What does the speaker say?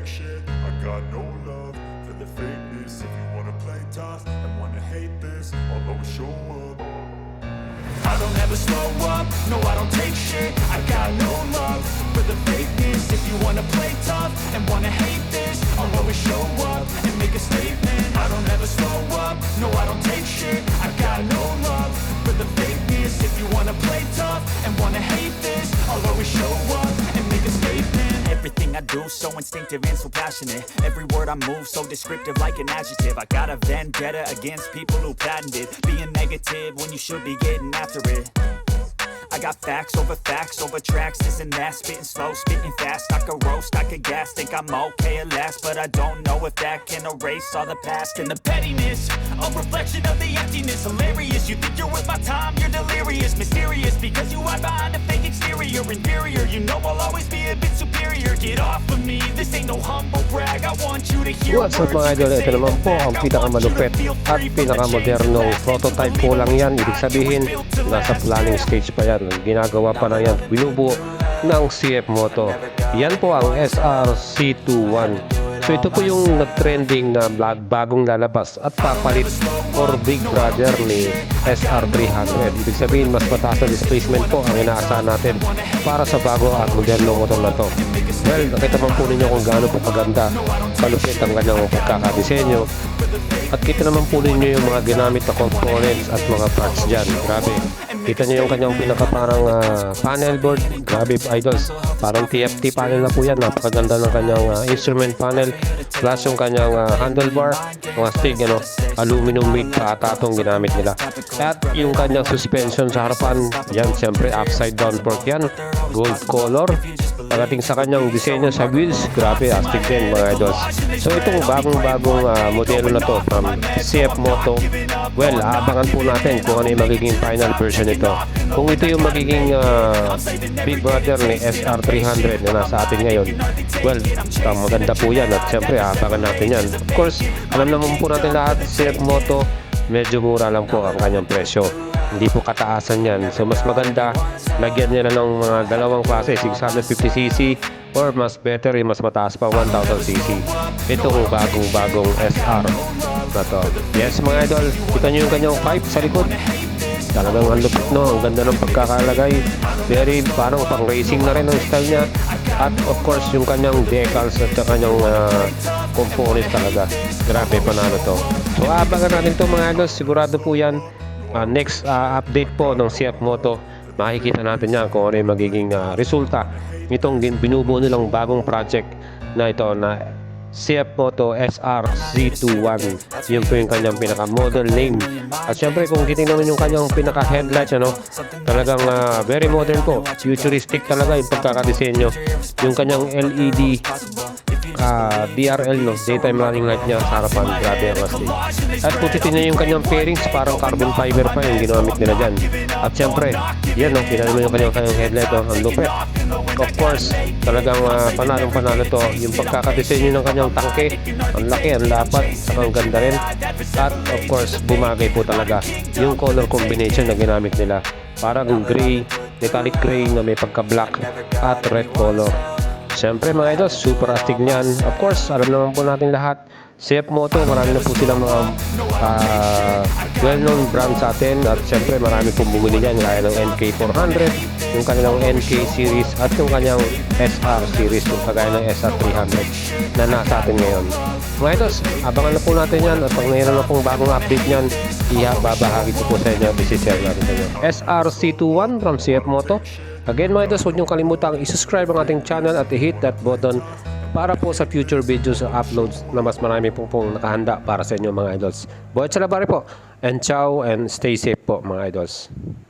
take shit. I got no love for the fakeness. If you wanna play tough and wanna hate this, I'll always show up. I don't ever slow up, no I don't take shit. I got no love for the fakeness. If you wanna play tough and wanna hate this, I'll always show up and make a statement. I don't ever slow up, no I don't take shit. I got no love for the fakeness. If you wanna play tough and wanna hate this, I'll always show up and make a statement. Everything I do so instinctive and so passionate. Every word I move so descriptive like an adjective. I got a vendetta against people who patented being negative when you should be getting after it. I got facts over tracks, this and that. Spitting slow, spitting fast. I could roast, I could gas. Think I'm okay at last, but I don't know if that can erase all the past. And the pettiness, a reflection of the emptiness. Hilarious, you think you're worth my time, you're delirious. Mysterious, because you hide behind a fake exterior. Inferior, you know I'll always be a bit superior. Get off of me, this ain't no humble brag. I want you to hear. What's up mga idol, ito naman po ang pinakamalupit at pinakamodernong prototype po lang yan. Ibig sabihin, nasa planning stage pa yan. Ginagawa pa na yan, binubuo ng CF Moto. Yan po ang SRC21. So ito po yung nag-trending na bagong lalabas at papalit or big brother ni SR300. Ibig sabihin, mas mataas na displacement po ang inaasahan natin para sa bago at modernong motor na to. Well, nakita man po ninyo kung gaano po kaganda, kalupit ang kanyang pagkakadisenyo. At kita naman po ninyo yung mga ginamit na components at mga parts dyan. Grabe. Kita nyo yung kanyang pinaka parang panel board. Grabe idols. Parang TFT panel na po yan. Napakaganda ng kanyang instrument panel. Plus yung kanyang handlebar. Mga stick, aluminum made pa ata itong ginamit nila. At yung kanyang suspension sa harapan. Yan, siyempre upside down fork yan. Gold color. Pagdating sa kanyang disenyo sa wheels, grabe, astig din mga idols. So itong bagong modelo na to from CF Moto, well, abangan po natin kung ano yung magiging final version nito. Kung ito yung magiging big brother ni SR300 na nasa atin ngayon, well, maganda po yan at syempre abangan natin yan. Of course, alam naman po natin lahat, CF Moto, medyo mura lang po ang kanyang presyo. Hindi po kataasan yan. So mas maganda, lagyan nila ng mga dalawang klase, 650cc or mas better, mas mataas pa, 1000cc. Itong bagong SR na to. Yes mga idol, kita nyo yung kanyang pipe sa likod. Talagang ang lupit, no? Ang ganda ng pagkakalagay. Very parang pang racing na rin ang style niya. At of course yung kanyang decals at kanyang components talaga. Grabe, panalo to. So abangan natin to mga idol, sigurado po yan. Next update po ng CF Moto, makikita natin yan kung ano yung magiging resulta nitong binubuo nilang bagong project na ito na CF Moto SRC21. Yun po yung kanyang pinaka model name. At syempre kung titingnan naman yung kanyang pinaka headlights, talagang very modern po, futuristic talaga yung pagkakadesenyo. Yung kanyang LED DRL, daytime running light niya sa harapan, grabe ang astig. At kung titignan yung kanyang fairings, parang carbon fiber pa yung ginamit nila dyan. At syempre, yan, titignan mo yung kanyang headlight, ang lupit. Of course, talagang panalo to. Yung pagkakadesenyo ng kanyang tangke, ang laki, ang lapat, ang ganda rin. At of course, bumagay po talaga yung color combination na ginamit nila. Parang gray, metallic gray na may pagka-black at red color. Siyempre mga idol, super astig niyan. Of course, alam naman po natin lahat, CF Moto, marami na po silang mga well-known brand sa atin. At siyempre marami pong bumili niyan, gaya ng NK400, yung kanilang NK series at yung kanyang SR series, yung kagaya ng SR300 na nasa atin ngayon. Mga idol, abangan na po natin yan. At pag mayroon na pong bagong update niyan, babahagi ko po sa inyo, isi-share natin sa inyo. SRC21 from CF Moto. Again mga idols, huwag niyong kalimutang i-subscribe ang ating channel at i-hit that button para po sa future videos o uploads na mas marami pong nakahanda para sa inyo mga idols. Buhay sa labari po, and ciao and stay safe po mga idols.